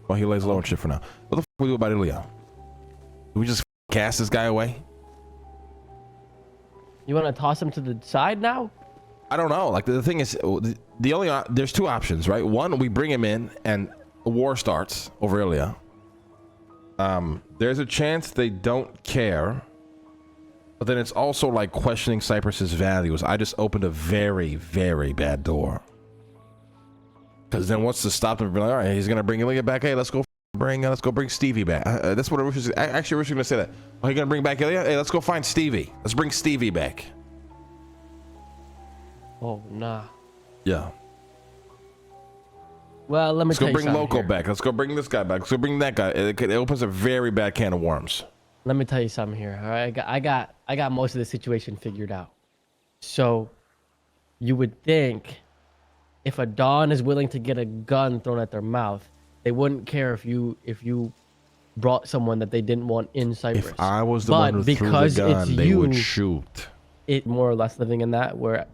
Well, he lays low and shit for now. What the fuck we do about Ilya? Do we just cast this guy away? You want to toss him to the side now? I don't know. Like the thing is, the only there's two options, right? One, we bring him in and a war starts over Ilya. There's a chance they don't care, but then it's also like questioning Cyprus's values. I just opened a very, very bad door. Because then what's to stop them from being like, all right, he's gonna bring Ilya back. Hey, let's go bring Stevie back. That's what I was actually originally gonna say that. Oh, you gonna bring back Ilya? Hey, let's go find Stevie. Let's bring Stevie back. Oh nah. Yeah. Well, let me Let's tell go you bring something Loco here. back. Let's go bring this guy back. Let's go bring that guy. It opens a very bad can of worms. Let me tell you something here. All right, I got most of the situation figured out. So, you would think, if a Don is willing to get a gun thrown at their mouth, they wouldn't care if you brought someone that they didn't want in Cyprus. If I was the one who threw the gun, they would shoot. It more or less living in that where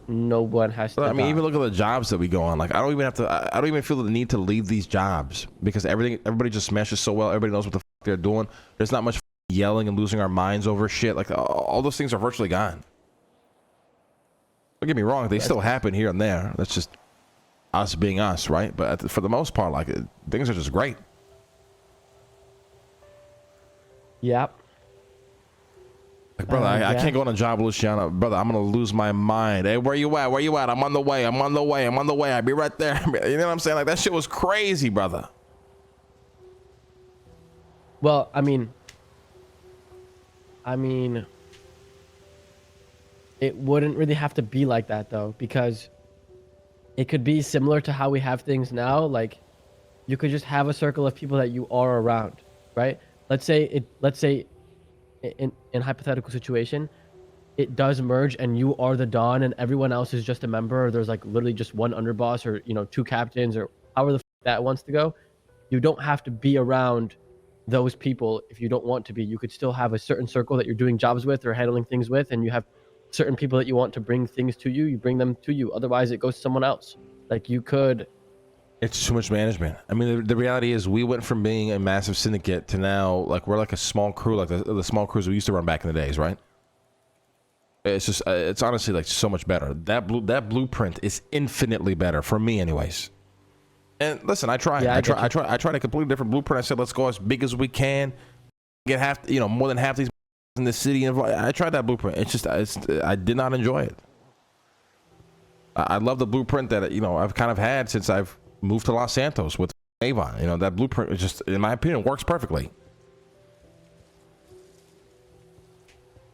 no one has to. I mean, die. even look at the jobs that we go on. Like, I don't even have to. I don't even feel the need to leave these jobs because everybody just smashes so well. Everybody knows what the fuck they're doing. There's not much yelling and losing our minds over shit. Like, all those things are virtually gone. Don't get me wrong; they still happen here and there. That's just us being us, right? But for the most part, like, things are just great. Yep. Like, brother, I can't go on a job, Luciano. Brother, I'm gonna lose my mind. Hey, where you at? Where you at? I'm on the way. I'm on the way. I'm on the way. I'll be right there. You know what I'm saying? Like, that shit was crazy, brother. Well, I mean, it wouldn't really have to be like that though, because it could be similar to how we have things now. Like, you could just have a circle of people that you are around, right? Let's say in hypothetical situation, it does merge and you are the Don and everyone else is just a member, or there's like literally just one underboss, or two captains, or however the that wants to go. You don't have to be around those people if you don't want to be. You could still have a certain circle that you're doing jobs with or handling things with, and you have certain people that you want to bring things to you, you bring them to you. Otherwise it goes to someone else. Like, you could. It's too much management. I mean, the reality is we went from being a massive syndicate to now, like, we're like a small crew, like the small crews we used to run back in the days, right? It's just, it's honestly like so much better. That blueprint is infinitely better for me, anyways. And listen, I tried. Yeah, I tried a completely different blueprint. I said, let's go as big as we can, get half, more than half these in the city. And I tried that blueprint. It's just, I did not enjoy it. I love the blueprint that I've kind of had since I've moved to Los Santos with Avon. That blueprint is just, in my opinion, works perfectly.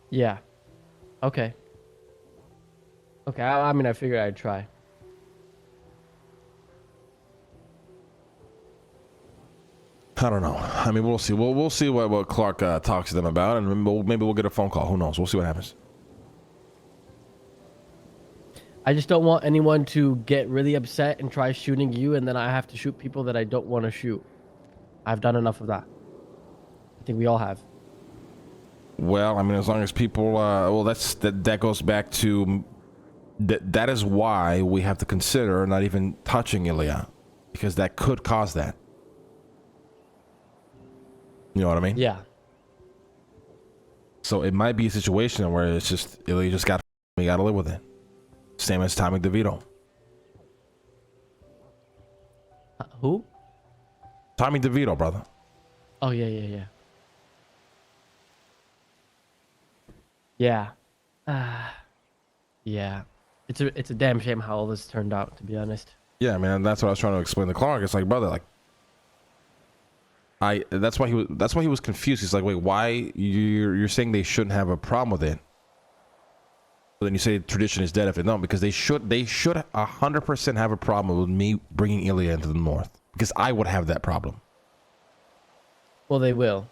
Yeah. Okay. I mean, I figured I'd try. I don't know. I mean, we'll see. We'll see what Clark talks to them about, and maybe we'll get a phone call. Who knows? We'll see what happens. I just don't want anyone to get really upset and try shooting you, and then I have to shoot people that I don't want to shoot. I've done enough of that. I think we all have. Well, I mean, as long as people, that goes back to that is why we have to consider not even touching Ilya, because that could cause that. You know what I mean? Yeah. So it might be a situation where it's just Ilya just got to live with it. Same as Tommy DeVito. Who? Tommy DeVito, brother. Oh yeah. Yeah. Yeah. It's a damn shame how all this turned out, to be honest. Yeah, man, that's what I was trying to explain to Clark. It's like, brother, like, that's why he was confused. He's like, wait, why you're saying they shouldn't have a problem with it? But then you say tradition is dead if it don't, because they should 100% have a problem with me bringing Ilya into the north, because I would have that problem. Well, they will.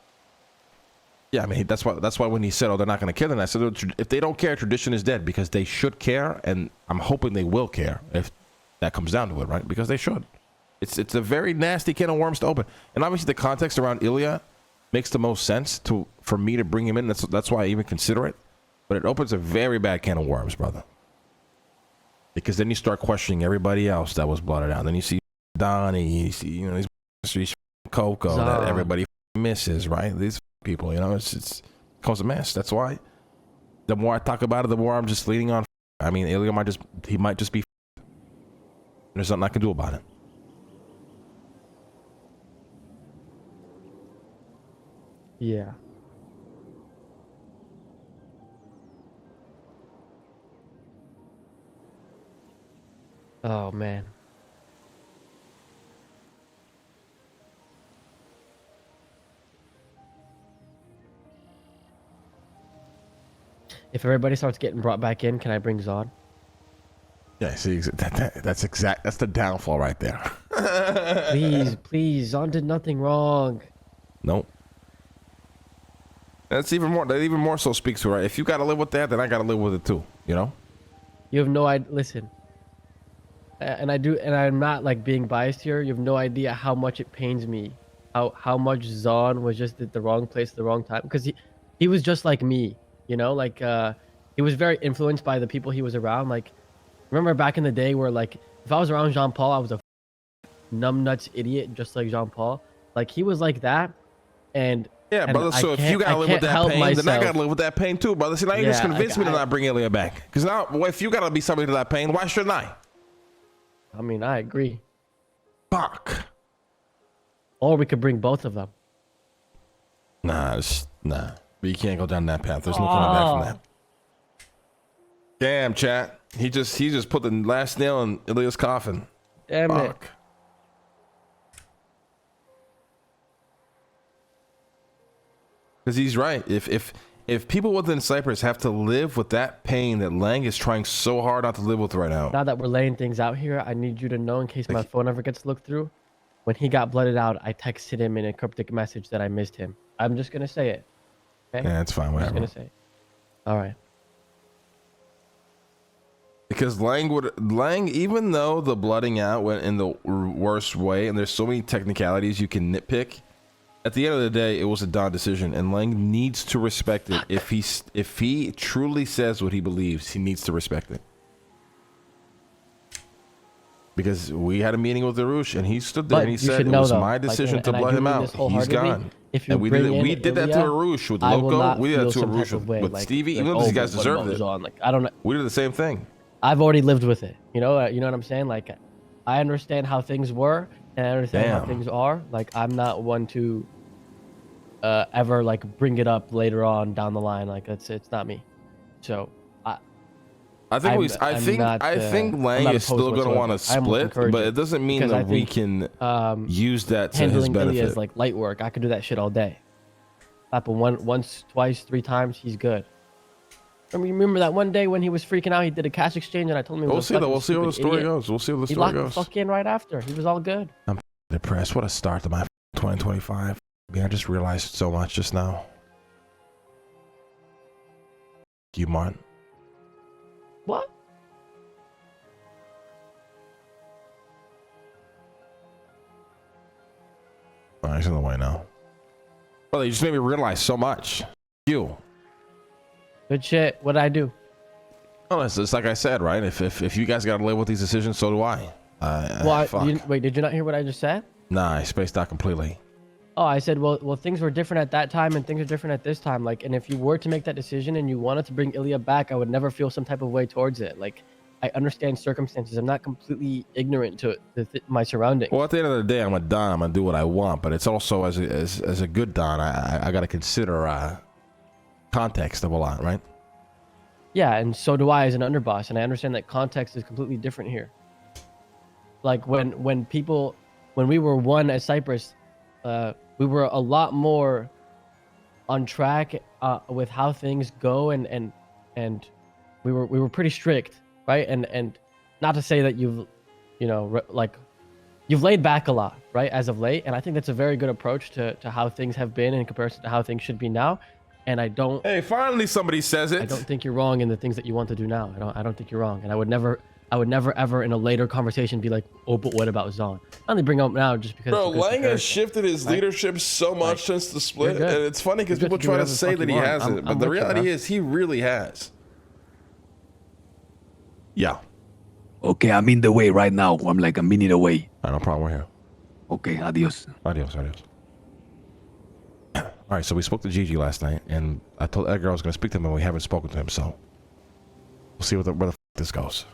Yeah, I mean, that's why when he said, oh, they're not going to care, then I said, if they don't care, tradition is dead, because they should care, and I'm hoping they will care if that comes down to it, right? Because they should. It's a very nasty can of worms to open, and obviously the context around Ilya makes the most sense for me to bring him in. That's why I even consider it, but it opens a very bad can of worms, brother. Because then you start questioning everybody else that was blotted out. Then you see Donnie, you see these Street Coco that everybody misses, right? These people, you know, it's cause a mess. That's why the more I talk about it, the more I'm just leaning on. I mean, Ilya might just be. There's nothing I can do about it. Yeah. Oh man. If everybody starts getting brought back in, can I bring Zod? Yeah, see, that's the downfall right there. Please, Zod did nothing wrong. Nope. That even more so speaks to, right? If you gotta live with that, then I gotta live with it too. You know. You have no idea. Listen, and I'm not like being biased here. You have no idea how much it pains me, how much Zod was just at the wrong place at the wrong time. Because he was just like me, you know. Like he was very influenced by the people he was around. Like, remember back in the day where like if I was around Jean Paul, I was a numbnuts idiot, just like Jean Paul. Like he was like that, and. Yeah, brother. So if you gotta live with that pain, myself. then I gotta live with that pain too, brother. See, now you just convinced me to not bring Ilya back. Because now, well, if you gotta be somebody to that pain, why shouldn't I? I mean, I agree. Fuck. Or we could bring both of them. Nah. But you can't go down that path. There's no coming back from that. Damn, chat. He just put the last nail in Ilya's coffin. Damn it. Because he's right. If people within Cyprus have to live with that pain that Lang is trying so hard not to live with right now. Now that we're laying things out here, I need you to know, in case my phone ever gets looked through, when he got blooded out, I texted him in a cryptic message that I missed him. I'm just gonna say it. Okay? Yeah, it's fine. Whatever. I'm just gonna say it. All right. Because Lang, even though the blooding out went in the worst way, and there's so many technicalities you can nitpick. At the end of the day, it was a Don decision, and Lang needs to respect it. If he truly says what he believes, he needs to respect it. Because we had a meeting with Arush, and he stood there and he said it was my decision to blood him out. He's gone. And we did that to Arush with Loco. We did that to Arush with Stevie. Even though these guys deserved it, I don't know. We did the same thing. I've already lived with it. You know what I'm saying? Like, I understand how things were, and I understand how things are. Like, I'm not one to ever like bring it up later on down the line. Like, it's not me. So I think Lang is still going to want to split, but it doesn't mean that we can use that to his benefit. Ilya is like light work. I could do that shit all day. Happen once, twice, 3 times, he's good. Remember that one day when he was freaking out, he did a cash exchange, and I told him we'll see how the story goes. We'll see how the story goes. He locked the fuck in right after. He was all good. I'm depressed. What a start to my 2025. I just realized so much just now. You, Martin. What? Oh, he's in the way now. Well, you just made me realize so much. You. Good shit. What did I do? Oh, it's like I said, right? If you guys got to live with these decisions, so do I. Wait, did you not hear what I just said? Nah, I spaced out completely. Oh, I said, well, things were different at that time, and things are different at this time. Like, and if you were to make that decision and you wanted to bring Ilya back, I would never feel some type of way towards it. Like, I understand circumstances. I'm not completely ignorant to my surroundings. Well, at the end of the day, I'm a Don. I'm gonna do what I want, but it's also as a good Don, I gotta consider context of a lot, right? Yeah, and so do I as an underboss, and I understand that context is completely different here. Like when we were one at Cyprus, we were a lot more on track with how things go, and we were pretty strict, right? And not to say that you've laid back a lot, right, as of late, and I think that's a very good approach to how things have been in comparison to how things should be now. And I don't. Hey, finally somebody says it. I don't think you're wrong in the things that you want to do now. I don't think you're wrong, and I would never ever in a later conversation be like, oh, but what about Zon? I only bring it up now just because. Bro, Lang has shifted his leadership so much since the split, and it's funny because people try to say that he hasn't, but the reality is he really has. Yeah. Okay, I'm in the way right now. I'm like a minute away. No problem. We're here. Okay, adios. Adios. All right, so we spoke to Gigi last night, and I told Edgar I was going to speak to him, and we haven't spoken to him, so we'll see where the this goes.